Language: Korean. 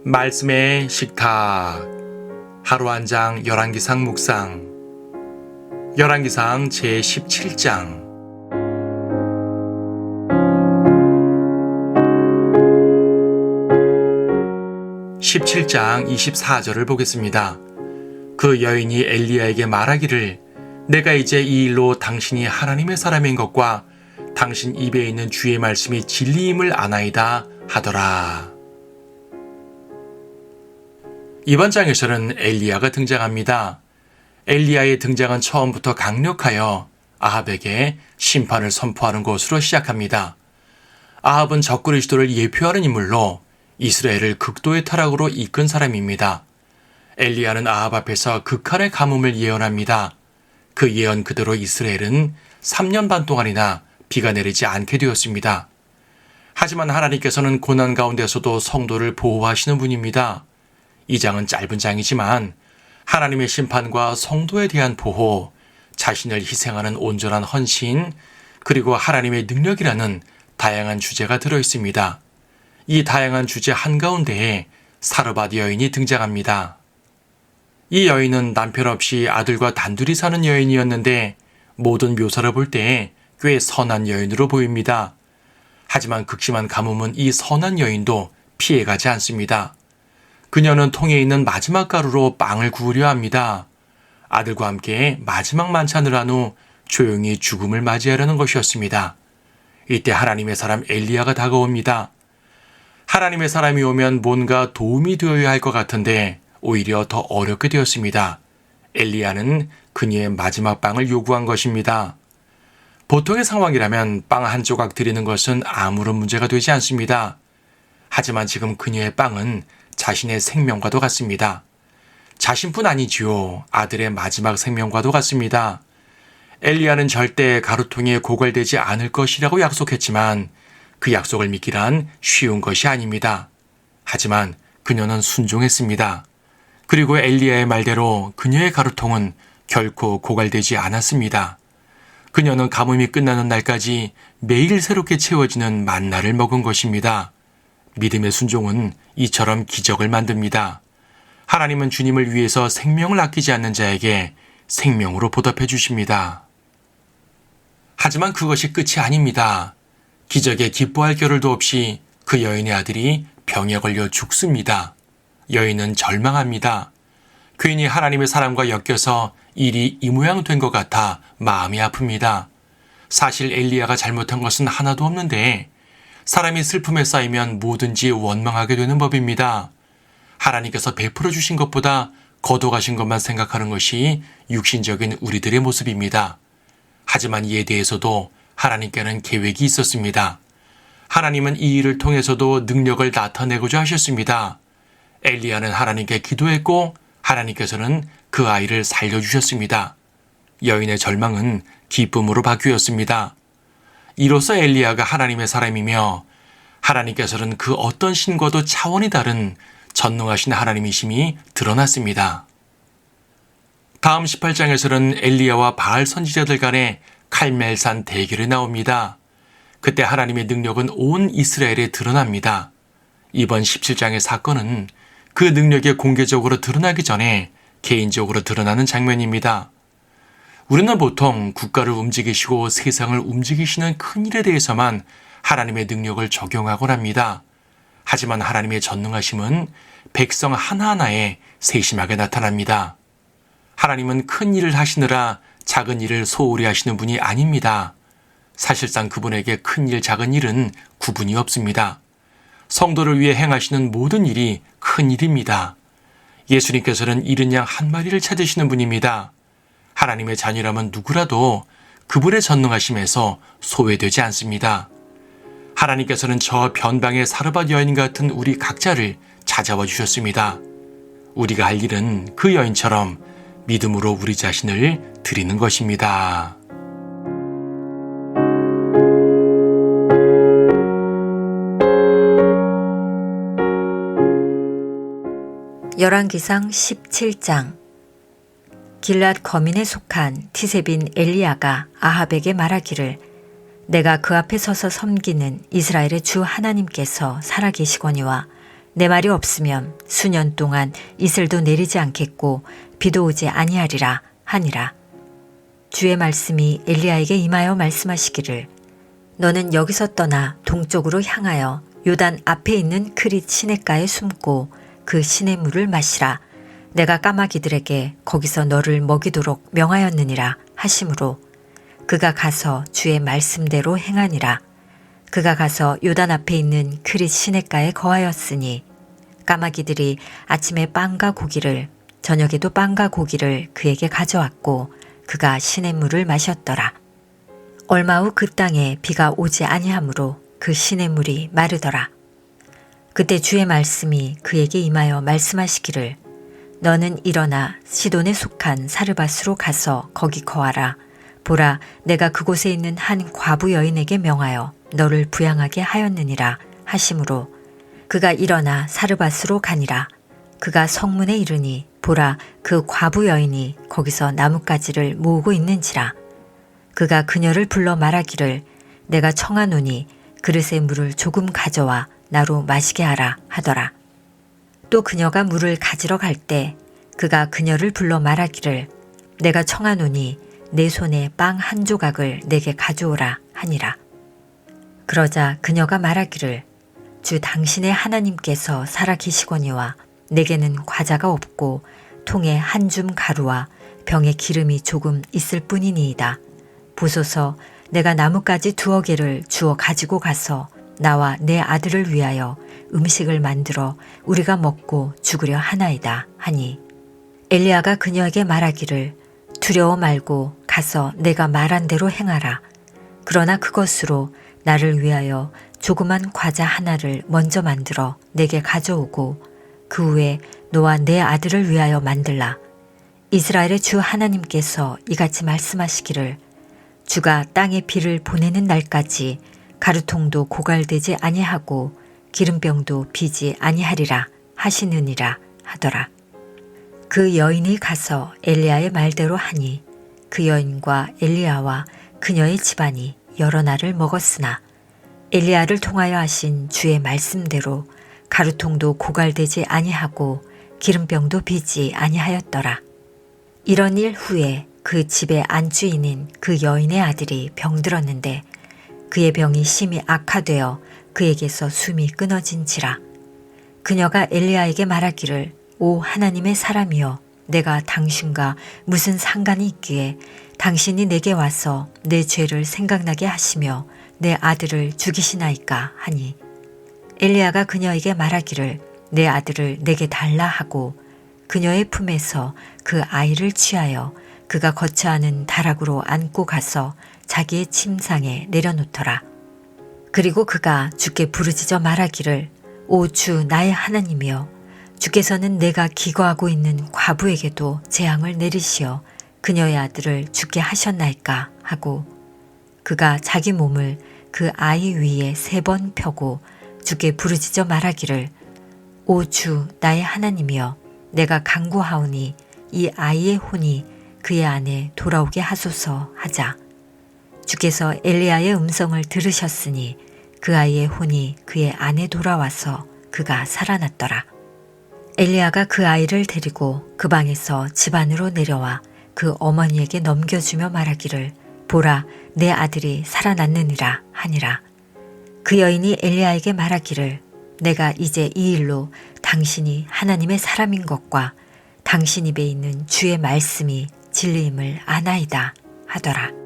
말씀의 식탁 하루 한 장 열왕기상 묵상 열왕기상 제17장 17장 24절을 보겠습니다. 그 여인이 엘리야에게 말하기를 내가 이제 이 일로 당신이 하나님의 사람인 것과 당신 입에 있는 주의 말씀이 진리임을 아나이다 하더라. 이번 장에서는 엘리야가 등장합니다. 엘리야의 등장은 처음부터 강력하여 아합에게 심판을 선포하는 것으로 시작합니다. 아합은 적그리스도를 예표하는 인물로 이스라엘을 극도의 타락으로 이끈 사람입니다. 엘리야는 아합 앞에서 극한의 가뭄을 예언합니다. 그 예언 그대로 이스라엘은 3년 반 동안이나 비가 내리지 않게 되었습니다. 하지만 하나님께서는 고난 가운데서도 성도를 보호하시는 분입니다. 이 장은 짧은 장이지만 하나님의 심판과 성도에 대한 보호, 자신을 희생하는 온전한 헌신, 그리고 하나님의 능력이라는 다양한 주제가 들어있습니다. 이 다양한 주제 한가운데에 사르밧 여인이 등장합니다. 이 여인은 남편 없이 아들과 단둘이 사는 여인이었는데 모든 묘사를 볼 때 꽤 선한 여인으로 보입니다. 하지만 극심한 가뭄은 이 선한 여인도 피해가지 않습니다. 그녀는 통에 있는 마지막 가루로 빵을 구우려 합니다. 아들과 함께 마지막 만찬을 한 후 조용히 죽음을 맞이하려는 것이었습니다. 이때 하나님의 사람 엘리야가 다가옵니다. 하나님의 사람이 오면 뭔가 도움이 되어야 할 것 같은데 오히려 더 어렵게 되었습니다. 엘리야는 그녀의 마지막 빵을 요구한 것입니다. 보통의 상황이라면 빵 한 조각 드리는 것은 아무런 문제가 되지 않습니다. 하지만 지금 그녀의 빵은 자신의 생명과도 같습니다. 자신뿐 아니지요. 아들의 마지막 생명과도 같습니다. 엘리야는 절대 가루통에 고갈되지 않을 것이라고 약속했지만 그 약속을 믿기란 쉬운 것이 아닙니다. 하지만 그녀는 순종했습니다. 그리고 엘리야의 말대로 그녀의 가루통은 결코 고갈되지 않았습니다. 그녀는 가뭄이 끝나는 날까지 매일 새롭게 채워지는 만나를 먹은 것입니다. 믿음의 순종은 이처럼 기적을 만듭니다. 하나님은 주님을 위해서 생명을 아끼지 않는 자에게 생명으로 보답해 주십니다. 하지만 그것이 끝이 아닙니다. 기적에 기뻐할 겨를도 없이 그 여인의 아들이 병에 걸려 죽습니다. 여인은 절망합니다. 괜히 하나님의 사람과 엮여서 일이 이 모양 된 것 같아 마음이 아픕니다. 사실 엘리야가 잘못한 것은 하나도 없는데 사람이 슬픔에 쌓이면 뭐든지 원망하게 되는 법입니다. 하나님께서 베풀어 주신 것보다 거둬가신 것만 생각하는 것이 육신적인 우리들의 모습입니다. 하지만 이에 대해서도 하나님께는 계획이 있었습니다. 하나님은 이 일을 통해서도 능력을 나타내고자 하셨습니다. 엘리야는 하나님께 기도했고 하나님께서는 그 아이를 살려주셨습니다. 여인의 절망은 기쁨으로 바뀌었습니다. 이로써 엘리야가 하나님의 사람이며 하나님께서는 그 어떤 신과도 차원이 다른 전능하신 하나님이심이 드러났습니다. 다음 18장에서는 엘리야와 바알 선지자들 간의 칼멜산 대결이 나옵니다. 그때 하나님의 능력은 온 이스라엘에 드러납니다. 이번 17장의 사건은 그 능력이 공개적으로 드러나기 전에 개인적으로 드러나는 장면입니다. 우리는 보통 국가를 움직이시고 세상을 움직이시는 큰 일에 대해서만 하나님의 능력을 적용하곤 합니다. 하지만 하나님의 전능하심은 백성 하나하나에 세심하게 나타납니다. 하나님은 큰 일을 하시느라 작은 일을 소홀히 하시는 분이 아닙니다. 사실상 그분에게 큰 일, 작은 일은 구분이 없습니다. 성도를 위해 행하시는 모든 일이 큰 일입니다. 예수님께서는 이른 양 한 마리를 찾으시는 분입니다. 하나님의 자녀라면 누구라도 그분의 전능하심에서 소외되지 않습니다. 하나님께서는 저 변방의 사르밧 여인 같은 우리 각자를 찾아와 주셨습니다. 우리가 할 일은 그 여인처럼 믿음으로 우리 자신을 드리는 것입니다. 열왕기상 17장 길앗 거민에 속한 티세빈 엘리야가 아합에게 말하기를 내가 그 앞에 서서 섬기는 이스라엘의 주 하나님께서 살아계시거니와 내 말이 없으면 수년 동안 이슬도 내리지 않겠고 비도 오지 아니하리라 하니라. 주의 말씀이 엘리야에게 임하여 말씀하시기를 너는 여기서 떠나 동쪽으로 향하여 요단 앞에 있는 크릿 시냇가에 숨고 그 시냇물을 마시라. 내가 까마귀들에게 거기서 너를 먹이도록 명하였느니라 하심으로 그가 가서 주의 말씀대로 행하니라. 그가 가서 요단 앞에 있는 크릿 시냇가에 거하였으니 까마귀들이 아침에 빵과 고기를 저녁에도 빵과 고기를 그에게 가져왔고 그가 시냇물을 마셨더라. 얼마 후 그 땅에 비가 오지 아니하므로 그 시냇물이 마르더라. 그때 주의 말씀이 그에게 임하여 말씀하시기를 너는 일어나 시돈에 속한 사르밧으로 가서 거기 거하라. 보라, 내가 그곳에 있는 한 과부 여인에게 명하여 너를 부양하게 하였느니라 하심으로 그가 일어나 사르밧으로 가니라. 그가 성문에 이르니 보라, 그 과부 여인이 거기서 나뭇가지를 모으고 있는지라. 그가 그녀를 불러 말하기를 내가 청하노니 그릇에 물을 조금 가져와 나로 마시게 하라 하더라. 또 그녀가 물을 가지러 갈 때 그가 그녀를 불러 말하기를 내가 청하노니 내 손에 빵 한 조각을 내게 가져오라 하니라. 그러자 그녀가 말하기를 주 당신의 하나님께서 살아계시거니와 내게는 과자가 없고 통에 한 줌 가루와 병에 기름이 조금 있을 뿐이니이다. 보소서, 내가 나뭇가지 2여 개를 주워 가지고 가서 나와 내 아들을 위하여 음식을 만들어 우리가 먹고 죽으려 하나이다 하니 엘리야가 그녀에게 말하기를 두려워 말고 가서 내가 말한 대로 행하라. 그러나 그것으로 나를 위하여 조그만 과자 하나를 먼저 만들어 내게 가져오고 그 후에 너와 내 아들을 위하여 만들라. 이스라엘의 주 하나님께서 이같이 말씀하시기를 주가 땅에 비를 보내는 날까지 가루통도 고갈되지 아니하고 기름병도 비지 아니하리라 하시느니라 하더라. 그 여인이 가서 엘리야의 말대로 하니 그 여인과 엘리야와 그녀의 집안이 여러 날을 먹었으나 엘리야를 통하여 하신 주의 말씀대로 가루통도 고갈되지 아니하고 기름병도 비지 아니하였더라. 이런 일 후에 그 집의 안주인인 그 여인의 아들이 병들었는데 그의 병이 심히 악화되어 그에게서 숨이 끊어진지라. 그녀가 엘리야에게 말하기를 오 하나님의 사람이여 내가 당신과 무슨 상관이 있기에 당신이 내게 와서 내 죄를 생각나게 하시며 내 아들을 죽이시나이까 하니 엘리야가 그녀에게 말하기를 내 아들을 내게 달라 하고 그녀의 품에서 그 아이를 취하여 그가 거처하는 다락으로 안고 가서 자기의 침상에 내려놓더라. 그리고 그가 주께 부르짖어 말하기를 오 주 나의 하나님이여 주께서는 내가 기거하고 있는 과부에게도 재앙을 내리시어 그녀의 아들을 죽게 하셨나이까 하고 그가 자기 몸을 그 아이 위에 3번 펴고 주께 부르짖어 말하기를 오 주 나의 하나님이여 내가 간구하오니 이 아이의 혼이 그의 안에 돌아오게 하소서 하자. 주께서 엘리야의 음성을 들으셨으니 그 아이의 혼이 그의 안에 돌아와서 그가 살아났더라. 엘리야가 그 아이를 데리고 그 방에서 집 안으로 내려와 그 어머니에게 넘겨주며 말하기를 보라 내 아들이 살아났느니라 하니라. 그 여인이 엘리야에게 말하기를 내가 이제 이 일로 당신이 하나님의 사람인 것과 당신 입에 있는 주의 말씀이 진리임을 아나이다 하더라.